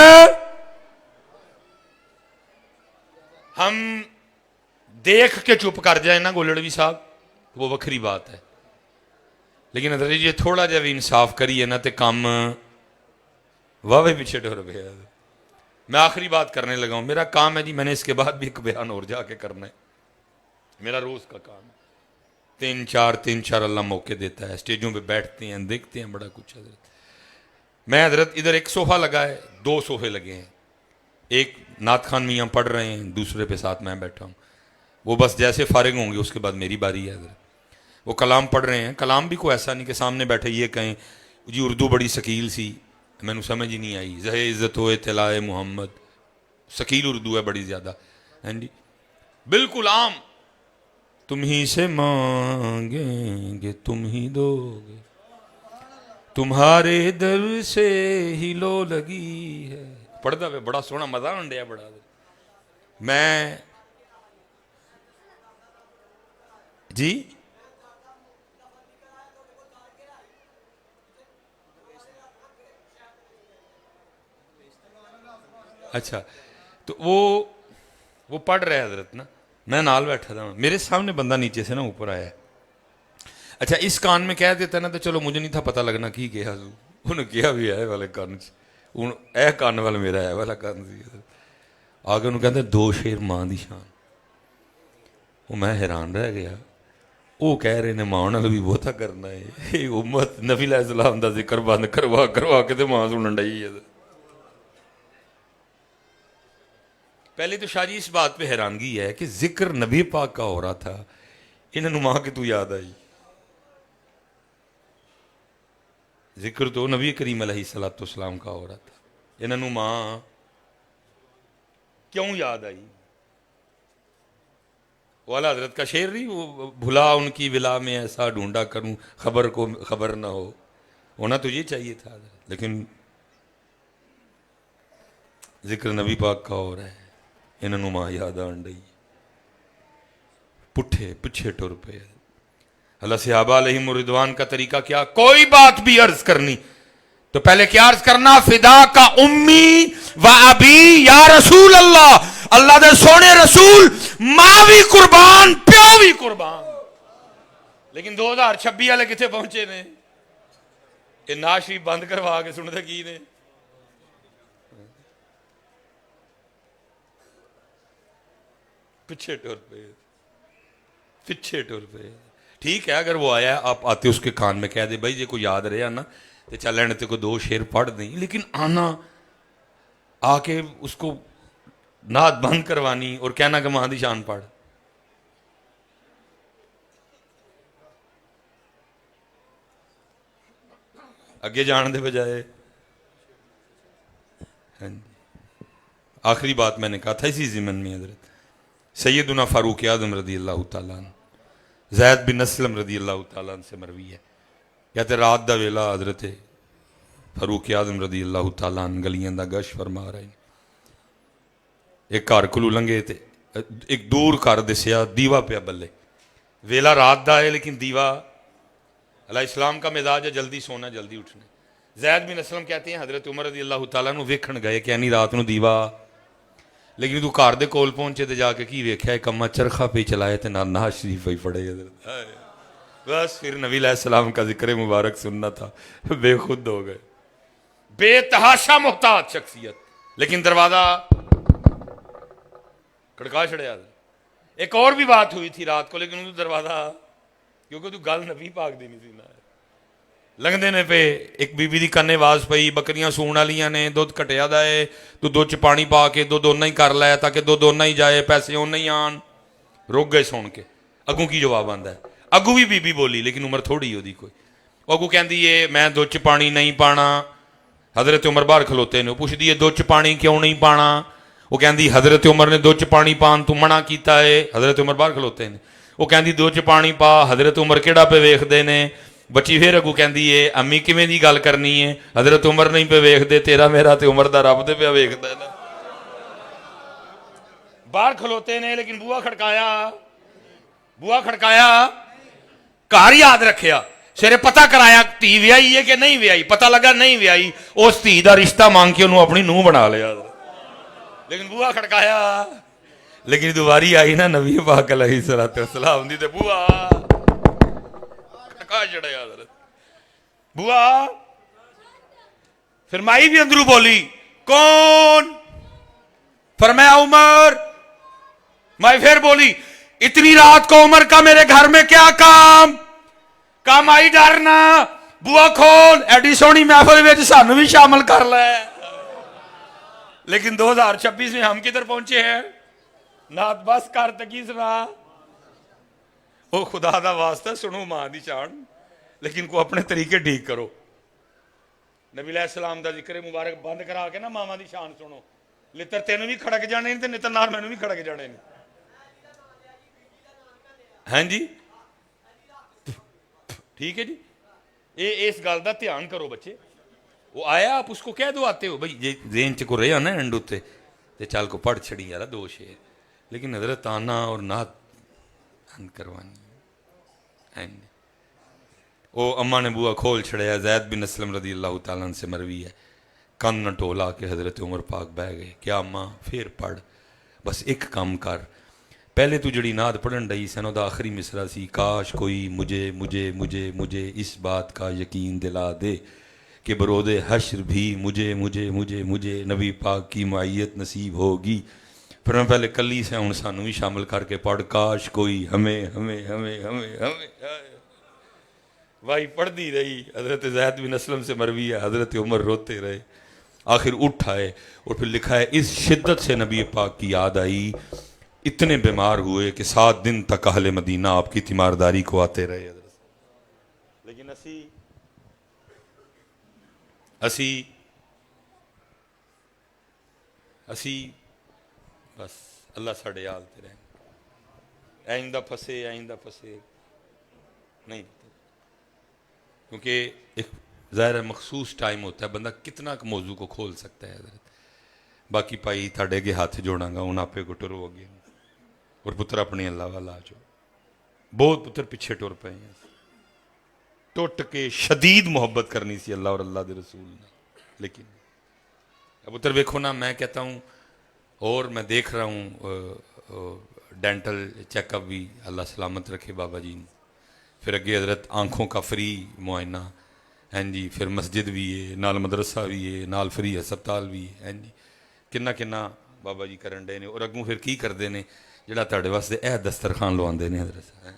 ہم دیکھ کے چپ کر جائیں نا گولڑوی صاحب, وہ وکھری بات ہے, لیکن حضرت جی تھوڑا جا بھی انصاف کریے نا تے کام واہ پیچھے ڈر گیا. میں آخری بات کرنے لگا ہوں, میرا کام ہے جی, میں نے اس کے بعد بھی ایک بیان اور جا کے کرنا ہے, میرا روز کا کام ہے. تین چار اللہ موقع دیتا ہے, اسٹیجوں پہ بیٹھتے ہیں, دیکھتے ہیں بڑا کچھ. حضرت میں حضرت ادھر ایک صوفہ لگا ہے, 2 صوفے لگے ہیں, ایک نعت خان میاں پڑھ رہے ہیں, دوسرے پہ ساتھ میں بیٹھا ہوں. وہ بس جیسے فارغ ہوں گے اس کے بعد میری باری ہے. حضرت وہ کلام پڑھ رہے ہیں, کلام بھی کوئی ایسا نہیں کہ سامنے بیٹھے یہ کہیں جی اردو بڑی ثقیل سی, میں نے سمجھ ہی نہیں آئی. زہ عزت ہوئے طلائے محمد, ثقیل اردو ہے بڑی زیادہ, ہیں جی بالکل عام. تم ہی سے مانگیں گے تم ہی دو گے, تمہارے در سے ہی لو لگی ہے. پڑھتا پہ بڑا سونا مزہ آنڈیا بڑا. میں جی اچھا, تو وہ پڑھ رہے حضرت نا, میں نال بیٹھا تھا, میرے سامنے بندہ نیچے سے نا اوپر آیا. اچھا اس کان میں کہہ دیتا نا تو چلو مجھے نہیں تھا پتہ لگنا کی کہا, انہوں کیا بھی ہے والے کان سے, اے کان والا میرا ہے والا کان سی. آگے انہوں کہتے 2 شیر ماں دی شان. وہ میں حیران رہ گیا, وہ کہہ رہے نے ماں نال بھی بہتا کرنا ہے, امت نبی علیہ السلام دا ذکر بند کروا کے تے ماں سنن ڈئی ہے. پہلے تو شاہ جی اس بات پہ حیرانگی ہے کہ ذکر نبی پاک کا ہو رہا تھا, انہوں ماں کی تو یاد آئی. ذکر تو نبی کریم علیہ السلام کا ہو رہا تھا, انہوں ماں کیوں یاد آئی. والا حضرت کا شعر نہیں, وہ بھلا ان کی ولا میں ایسا ڈھونڈا کروں خبر کو خبر نہ ہو, ہونا تو یہ چاہیے تھا. لیکن ذکر نبی پاک کا ہو رہا ہے, انہوں ماں یاد آن ڈئی, پٹھے پچھے ٹر پہ. اللہ صحابہ علیہم الرضوان کا طریقہ کیا, کوئی بات بھی عرض کرنی تو پہلے کیا عرض کرنا, فدا کا امی و ابی یا رسول اللہ, اللہ دے سونے رسول, ماں بھی قربان پیو بھی قربان. لیکن 2026 والے کتنے پہنچے نے, یہ نعت شریف بند کروا کے سنتے کی نے. پیچھے ٹر پہ, پیچھے ٹر پہ. ٹھیک ہے اگر وہ آیا آپ آتے اس کے کان میں کہہ دے بھائی جی کو یاد رہے نا تو چل لینے تے کو 2 شعر پڑھ دیں, لیکن آنا آ کے اس کو نعت بند کروانی اور کہنا کہ ماں دی شان پڑھ. اگے جان دے بجائے. آخری بات میں نے کہا تھا اسی ضمن میں, حضرت سیدنا فاروق اعظم رضی اللہ تعالیٰ عنہ, زید بن اسلم رضی اللہ تعالیٰ عنہ سے مروی ہے, کہتے رات دا ویلا حضرت فاروق اعظم رضی اللہ تعالیٰ عنہ گلیاں دا گش فرما رہے ہیں. ایک گھر کولو لنگے تے ایک دور گھر دسیا دیوا پیا بلے, ویلا رات دا ہے لیکن دیوا, علیہ السلام کا مزاج ہے جلدی سونا جلدی اٹھنا. زید بن اسلم کہتے ہیں حضرت عمر رضی اللہ تعالیٰ عنہ ویکھن گئے کہ اینی رات نو دیوا, لیکن تو گھر دے کول پہنچے تے جا کے کی ویکھیا ایک اما چرخا پہ چلائے تے نال نعت شریف پہ پڑھے. حضرت بس پھر نبی علیہ السلام کا ذکر مبارک سننا تھا، بے خود ہو گئے، بے تحاشا محتاط شخصیت، لیکن دروازہ کھڑکا چھڑیا۔ ایک اور بھی بات ہوئی تھی رات کو، لیکن وہ دروازہ کیونکہ تو گل نبی پاک دی نہیں سی نا، لنگدے نے پہ ایک بی بی دی کنے آواز پئی، بکریاں سون والیاں نے، دودھ کٹیا دا ہے، تو دودھ چ پانی پا کے دودھ اونا ہی کر لے تاکہ دودھ اونا ہی جائے، پیسے اونا ہی آن۔ رک گئے سن کے، اگوں کی جواب آندا ہے؟ اگوں بھی بی بی بولی، لیکن عمر تھوڑی ہو دی کوئی، وہ اگوں کہندی ہے میں دودھ چ پانی نہیں پانا۔ حضرت عمر باہر کھلوتے نے، پوچھ دی دودھ چ پانی کیوں نہیں پانا؟ وہ کہندی حضرت عمر نے دودھ چ پانی پان تو منع کیتا ہے۔ حضرت عمر باہر کھلوتے نے، وہ کہندی دودھ چ پانی پا، حضرت عمر کیڑا پہ ویکھدے نے؟ بچی پھر اگو کہندی ہے امی کیویں دی گل کرنی ہے، حضرت عمر نہیں پہ ویکھدے، تیرا میرا تے عمر دا رب تے پہ ویکھدا ہے نا۔ باہر کھلوتے نے، لیکن بوا کھڑکایا، گھر یاد رکھیا، سیرے پتہ کرایا تھی ویائی ہے کہ نہیں ویائی، پتہ لگا نہیں ویائی، اس تھی دا رشتہ مانگ کے انہوں اپنی نوح بنا لیا، لیکن بوا کھڑکایا۔ لیکن دوباری آئی نا نبی پاک علیہ الصلوۃ والسلام دی تے بوا کھڑکا چھڑیا حضرت بوا۔ پھر مائی بھی اندروں بولی کون؟ فرمایا عمر۔ مائی پھر بولی اتنی رات کو عمر کا میرے گھر میں کیا کام؟ کام آئی ڈرنا، بوا کھول، ایڈی سونی محفل میں سانو بھی شامل کر لے۔ لیکن 2026 میں ہم کدھر پہنچے ہیں؟ نات بس کر تکی سنا، او خدا دا واسطہ سنو ماں دی چان، لیکن کو اپنے طریقے ٹھیک کرو۔ نبی علیہ السلام دا ذکر مبارک بند کرا کے نا ماما دی شان سنو، لتر تینوں بھی کھڑک جانے تے نتر نال مینوں بھی کھڑک جانے۔ ہاں جی ٹھیک ہے جی، اس گل دا دھیان کرو بچے۔ وہ آیا آپ اس کو کہہ دو آتے ہو بھائی جی ذہن چ کو رہا نا اینڈ اتنے تے چل کو پڑھ چھڑی یار دو شعر، لیکن حضرت آنا اور نعت کروانی۔ وہ اماں نے بوا کھول چھڑیا، زید بن اسلم رضی اللہ تعالیٰ عنہ سے مروی ہے، کن نہ ٹولا کے حضرت عمر پاک بہ گئے، کیا اماں پھر پڑھ، بس ایک کام کر، پہلے تو جڑی نعت پڑھن رہی سنو دا آخری مصرع سی، کاش کوئی مجھے مجھے مجھے مجھے اس بات کا یقین دلا دے کہ برود حشر بھی مجھے مجھے مجھے مجھے نبی پاک کی معیت نصیب ہوگی۔ پھر میں پہلے کلی سے ہوں سانو بھی شامل کر کے پڑھ، کاش کوئی ہمیں ہمیں ہمیں ہمیں ہمیں بھائی پڑھ دی رہی۔ حضرت زید بن اسلم سے مروی ہے، حضرت عمر روتے رہے، آخر اٹھ آئے، اور پھر لکھا ہے اس شدت سے نبی پاک کی یاد آئی، اتنے بیمار ہوئے کہ 7 دن تک اہل مدینہ آپ کی تیمارداری کو آتے رہے۔ حضرت لیکن اسی بس اللہ ساڑے حال تے رہیں، آئندہ پھسے نہیں، کیونکہ ایک ظاہر مخصوص ٹائم ہوتا ہے، بندہ کتنا موضوع کو کھول سکتا ہے۔ حضرت باقی پائی تھاڑے گے ہاتھ جوڑاں گا، انہاں پہ کو ٹرو گے، اور پتر اپنے اللہ والا جو بہت پتر پیچھے ٹر پے ہیں، ٹوٹ کے شدید محبت کرنی سی اللہ اور اللہ دے رسول نے۔ لیکن اب پتر دیکھو نا، میں کہتا ہوں، اور میں دیکھ رہا ہوں ڈینٹل چیک اپ بھی اللہ سلامت رکھے بابا جی، پھر اگے حضرت آنکھوں کا فری معائنہ، ہیں جی، پھر مسجد بھی ہے، نال مدرسہ بھی ہے، نال فری ہسپتال بھی ہے، ہیں جی، کنا بابا جی کرن ڈے نے، اور اگوں پھر کی کردے نے جڑا تہاڈے واسطے اے دسترخوان لواندے نے حضرت صاحب،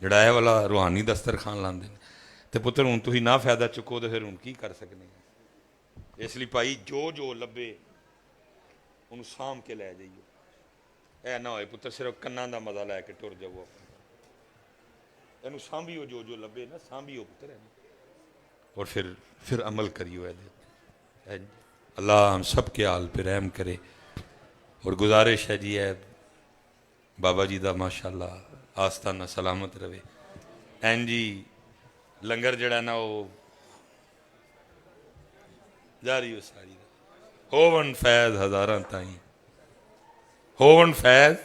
جڑا اے والا روحانی دسترخوان لاندے نے، تے پتر ہن تسی نہ فائدہ چکو تے پھر ہن کی کر سکنے ہیں۔ اس لیے بھائی جو لبے انہوں سام کے لے جائیو، اے نہ ہوئے پتر صرف کناں دا مزہ لے کے ٹر جاؤ، اینو سانبھیو، جو لبے نا سانبھیو پتر ہے، اور پھر عمل کریو ہے۔ اللہ ہم سب کے حال پہ رحم کرے، اور گزارش ہے جی ہے بابا جی دا ماشاءاللہ آستانہ سلامت رہے، این جی لنگر جڑا نا وہ جاری و ساری ہوون فیض ہزاراں تائیں، ہوون فیض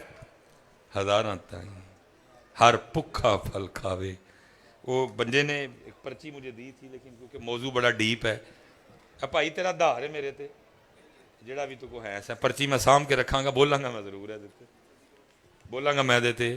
ہزاراں تائیں، ہر پکھا پھل کھاوے۔ وہ بنجے نے ایک پرچی مجھے دی تھی، لیکن کیونکہ موضوع بڑا ڈیپ ہے، اب بھائی تیرا دھار ہے میرے تے، جڑا بھی تو کو ہے ایسا پرچی میں سام کے رکھاں گا، بولاں گا میں ضرور ہے دیتے، بولاں گا میں دیتے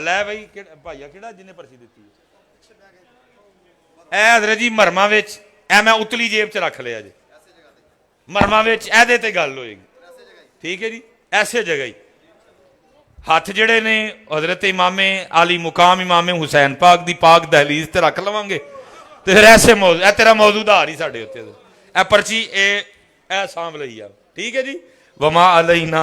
ਲੈ ਬਈ ਭਾਈਆ ਕਿਹੜਾ ਜਿਹਨੇ ਪਰਚੀ ਦਿੱਤੀ ਐ ਹਜ਼ਰਤ ਜੀ ਮਰਮਾਂ ਵਿੱਚ ਐ ਮੈਂ ਉਤਲੀ ਜੇਬ 'ਚ ਰੱਖ ਲਿਆ ਜੀ ਮਰਮਾਂ ਵਿੱਚ ਇਹਦੇ ਤੇ ਗੱਲ ਹੋਏਗੀ ਠੀਕ ਹੈ ਜੀ ਐਸੇ ਜਗ੍ਹਾ ਹੀ ਹੱਥ ਜਿਹੜੇ ਨੇ ਹਜ਼ਰਤ ਇਮਾਮੇ ਆਲੀ ਮੁਕਾਮ ਇਮਾਮੇ ਹੁਸੈਨ ਪਾਕ ਦੀ ਪਾਕ ਦਹਲੀਜ਼ ਤੇ ਰੱਖ ਲਵਾਂਗੇ ਤੇ ਫਿਰ ਐਸੇ ਮੌਜੂ ਇਹ ਤੇਰਾ ਮੌਜੂਦਾ ਹੀ ਸਾਡੇ ਉੱਤੇ ਇਹ ਪਰਚੀ ਇਹ ਸਾਂਭ ਲਈ ਆ ਠੀਕ ਹੈ ਜੀ ਵਮਾ ਅਲੈਨਾ